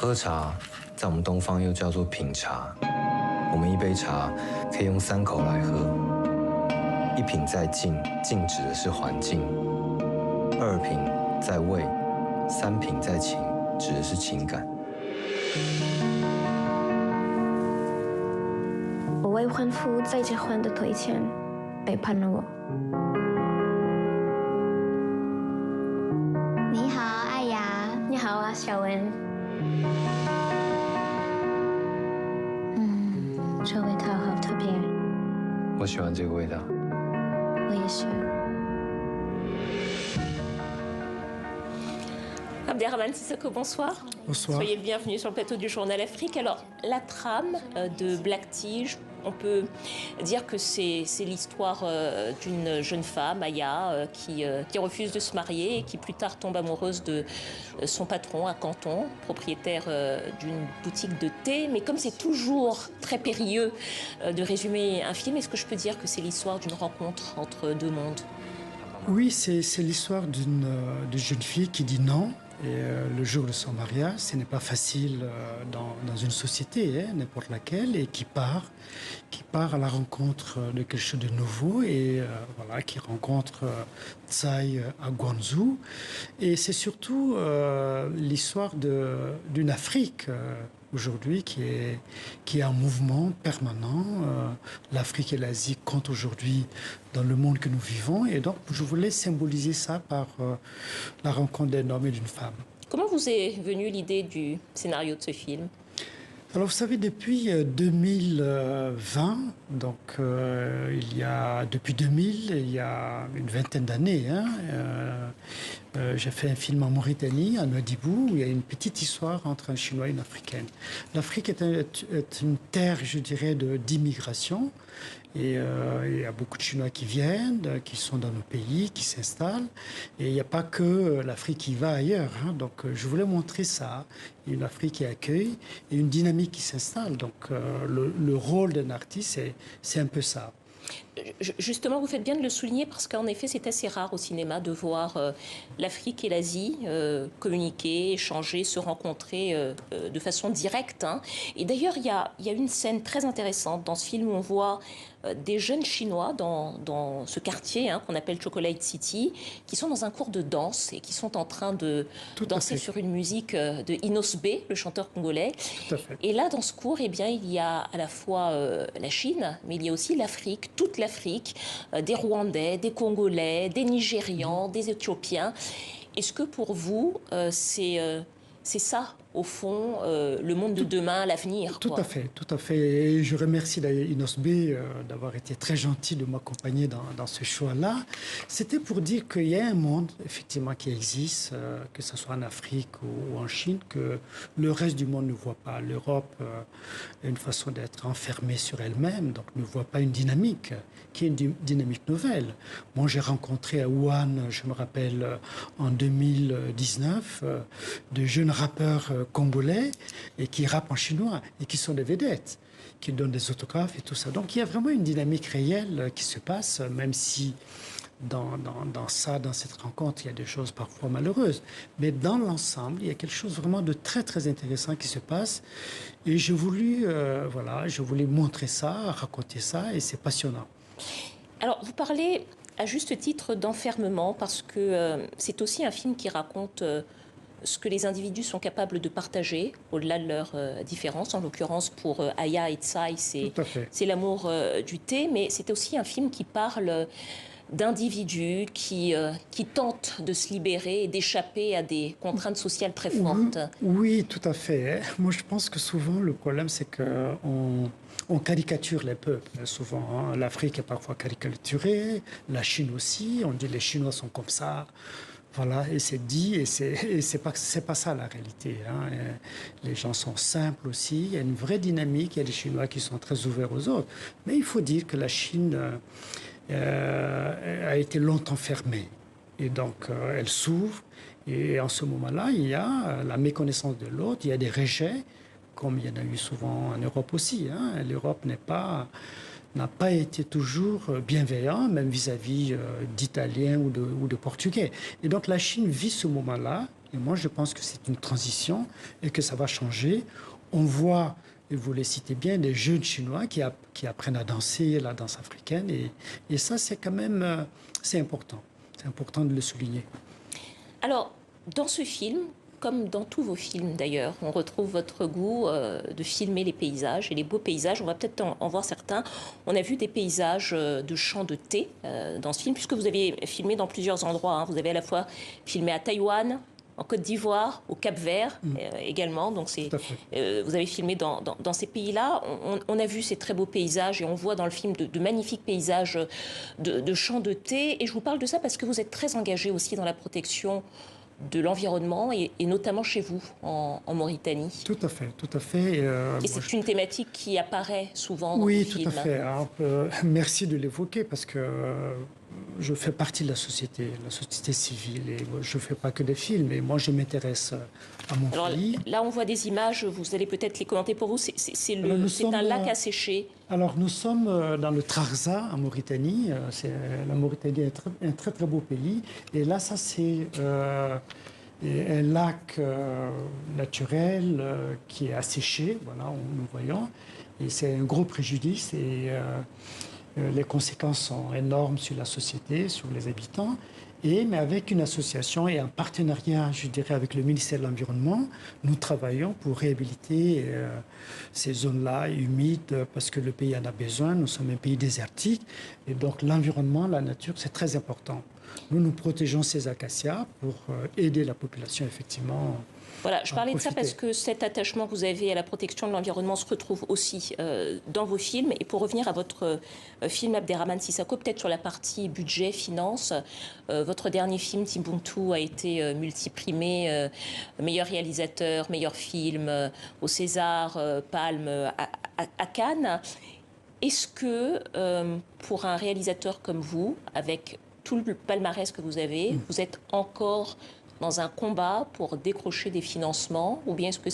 喝茶在我们东方又叫做品茶。我们一杯茶可以用3口来喝。1品在静，静指的是环境；2品在味；3品在情，指的是情感。我未婚夫在结婚的推前背叛了我。你好，艾雅。你好啊，小文。这味道好特别。我喜欢这个味道。我也是。Abderrahmane Sissoko, bonsoir. Bonsoir. Soyez le bienvenu sur le plateau du Journal Afrique. Alors, la trame de Black Tige, on peut dire que c'est l'histoire d'une jeune femme, Aya, qui refuse de se marier et qui plus tard tombe amoureuse de son patron à Canton, propriétaire d'une boutique de thé. Mais comme c'est toujours très périlleux de résumer un film, est-ce que je peux dire que c'est l'histoire d'une rencontre entre deux mondes? Oui, c'est l'histoire d'une jeune fille qui dit non. Et le jour de son mariage, ce n'est pas facile dans une société, n'importe laquelle, et qui part à la rencontre de quelque chose de nouveau et voilà, qui rencontre Tsai à Guangzhou. Et c'est surtout l'histoire d'une Afrique aujourd'hui qui est en mouvement permanent. L'Afrique et l'Asie comptent aujourd'hui dans le monde que nous vivons. Et donc, je voulais symboliser ça par la rencontre d'un homme et d'une femme. Comment vous est venue l'idée du scénario de ce film? Alors, vous savez, depuis 2020, donc depuis 2000, il y a une vingtaine d'années, j'ai fait un film en Mauritanie, à Nouadhibou, où il y a une petite histoire entre un Chinois et une Africaine. L'Afrique est une terre, je dirais, d'immigration. Et il y a beaucoup de Chinois qui viennent, qui sont dans nos pays, qui s'installent. Et il n'y a pas que l'Afrique qui va ailleurs. Donc je voulais montrer ça, une Afrique qui accueille et une dynamique qui s'installe. Donc le rôle d'un artiste, c'est un peu ça. Justement, vous faites bien de le souligner parce qu'en effet, c'est assez rare au cinéma de voir l'Afrique et l'Asie communiquer, échanger, se rencontrer de façon directe. Et d'ailleurs, il y a une scène très intéressante dans ce film où on voit des jeunes Chinois dans ce quartier qu'on appelle Chocolate City, qui sont dans un cours de danse et qui sont en train de danser sur une musique de Inos B, le chanteur congolais. Tout à fait. Et là, dans ce cours, eh bien, il y a à la fois la Chine, mais il y a aussi l'Afrique, toute l'Afrique, des Rwandais, des Congolais, des Nigérians, des Éthiopiens. Est-ce que pour vous, c'est ça, au fond, le monde de demain, l'avenir? Tout à fait, tout à fait. Et je remercie d'ailleurs Inos B d'avoir été très gentil de m'accompagner dans ce choix-là. C'était pour dire qu'il y a un monde, effectivement, qui existe, que ce soit en Afrique ou en Chine, que le reste du monde ne voit pas. L'Europe a une façon d'être enfermée sur elle-même, donc ne voit pas une dynamique, qui est une dynamique nouvelle. Moi, j'ai rencontré à Wuhan, je me rappelle, en 2019, de jeunes rappeurs congolais et qui rappent en chinois et qui sont des vedettes, qui donnent des autographes et tout ça. Donc il y a vraiment une dynamique réelle qui se passe, même si dans cette rencontre, il y a des choses parfois malheureuses. Mais dans l'ensemble, il y a quelque chose vraiment de très, très intéressant qui se passe. Et je voulais montrer ça, raconter ça, et c'est passionnant. Alors, vous parlez à juste titre d'enfermement, parce que c'est aussi un film qui raconte ce que les individus sont capables de partager au-delà de leurs différences. En l'occurrence, pour Aya et Tsai, c'est l'amour du thé, mais c'est aussi un film qui parle d'individus qui tentent de se libérer et d'échapper à des contraintes sociales très fortes. Oui, tout à fait. Moi, je pense que souvent, le problème, c'est qu'on caricature les peuples, souvent. L'Afrique est parfois caricaturée, la Chine aussi. On dit les Chinois sont comme ça. Voilà, et c'est dit, et c'est pas ça la réalité. Les gens sont simples aussi, il y a une vraie dynamique, il y a des Chinois qui sont très ouverts aux autres. Mais il faut dire que la Chine a été longtemps fermée. Et donc, elle s'ouvre. Et en ce moment-là, il y a la méconnaissance de l'autre, il y a des rejets, comme il y en a eu souvent en Europe aussi. L'Europe n'a pas été toujours bienveillant, même vis-à-vis d'Italiens ou de Portugais. Et donc la Chine vit ce moment-là, Et moi, je pense que c'est une transition et que ça va changer. On voit, et vous les citez bien, des jeunes Chinois qui apprennent à danser la danse africaine. Et ça, c'est quand même c'est important. C'est important de le souligner. Alors, dans ce film, comme dans tous vos films d'ailleurs, on retrouve votre goût de filmer les paysages et les beaux paysages. On va peut-être en voir certains. On a vu des paysages de champs de thé dans ce film, puisque vous avez filmé dans plusieurs endroits. Hein. Vous avez à la fois filmé à Taïwan, en Côte d'Ivoire, au Cap-Vert également. Donc vous avez filmé dans ces pays-là. On a vu ces très beaux paysages et on voit dans le film de magnifiques paysages de champs de thé. Et je vous parle de ça parce que vous êtes très engagé aussi dans la protection de l'environnement et notamment chez vous en Mauritanie. Tout à fait, tout à fait. Et c'est une thématique qui apparaît souvent dans oui, vos tout films. à fait. Alors, merci de l'évoquer parce que je fais partie de la société civile et je ne fais pas que des films. Et moi, je m'intéresse à mon pays. Là, on voit des images, vous allez peut-être les commenter pour vous. C'est un lac asséché. Alors, nous sommes dans le Trarza, en Mauritanie. La Mauritanie est un très, très beau pays. Et là, ça, c'est un lac naturel qui est asséché, voilà, nous voyons. Et c'est un gros préjudice. Et les conséquences sont énormes sur la société, sur les habitants. Mais avec une association et un partenariat, je dirais, avec le ministère de l'Environnement, nous travaillons pour réhabiliter ces zones-là humides parce que le pays en a besoin. Nous sommes un pays désertique et donc l'environnement, la nature, c'est très important. Nous protégeons ces acacias pour aider la population, effectivement. Voilà, je parlais de ça parce que cet attachement que vous avez à la protection de l'environnement se retrouve aussi dans vos films. Et pour revenir à votre film Abderrahmane Sissako, peut-être sur la partie budget, finance, votre dernier film, Timbuktu, a été multiprimé, meilleur réalisateur, meilleur film, au César, Palme, à Cannes. Est-ce que pour un réalisateur comme vous, avec tout le palmarès que vous avez, vous êtes encore dans un combat pour décrocher des financements, ou bien est-ce que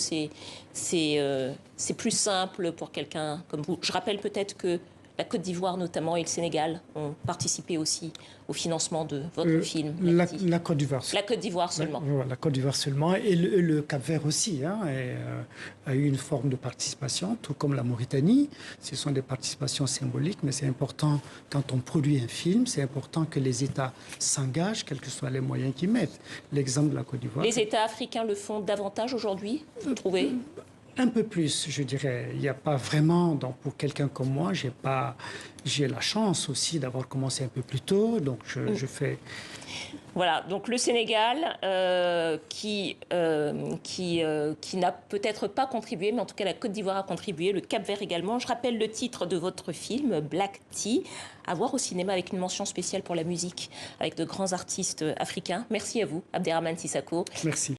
c'est plus simple pour quelqu'un comme vous? Je rappelle peut-être que la Côte d'Ivoire notamment et le Sénégal ont participé aussi au financement de votre film. La Côte d'Ivoire. La Côte d'Ivoire seulement. La Côte d'Ivoire seulement et le Cap-Vert aussi a eu une forme de participation, tout comme la Mauritanie. Ce sont des participations symboliques, mais c'est important quand on produit un film, c'est important que les États s'engagent, quels que soient les moyens qu'ils mettent. L'exemple de la Côte d'Ivoire. Les États africains le font davantage aujourd'hui, vous trouvez? Un peu plus, je dirais. Il n'y a pas vraiment, donc pour quelqu'un comme moi, j'ai la chance aussi d'avoir commencé un peu plus tôt, donc je fais. Voilà, donc le Sénégal qui n'a peut-être pas contribué, mais en tout cas la Côte d'Ivoire a contribué, le Cap-Vert également. Je rappelle le titre de votre film, Black Tea, à voir au cinéma avec une mention spéciale pour la musique, avec de grands artistes africains. Merci à vous, Abderrahmane Sissako. Merci.